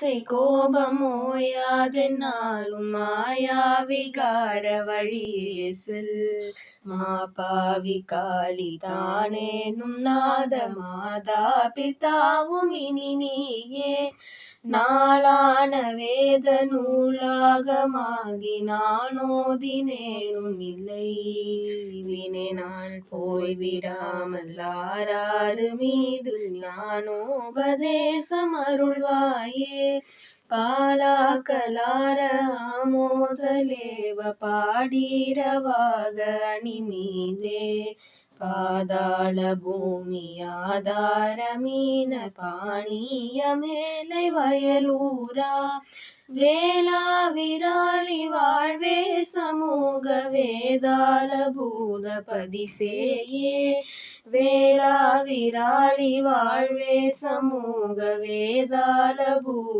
கோபமோயாதென்னாலும் மாயா விகார வழியே செல். மாபாவி காளி தானேனும் நாத மாதா பிதாவும் இனி நீயே. நாளான வேத நூலாகமாகி நானோதினேனும் இல்லை. வினை நான் போய்விடாமல் ஆராறு மீது ஞானோபதேசம் அருள்வாயே. பாலாக்கலார ஆமோதலேவ பாடீரவாக அணிமீதே. பாதாள பூமி ஆதார மீன பாணிய மேலை வயலூரா. வேளா விராலி வாழ்வே சமூக வேதாள பூத பதிசேயே. வேளா விராலி வாழ்வே சமூக வேதாள பூத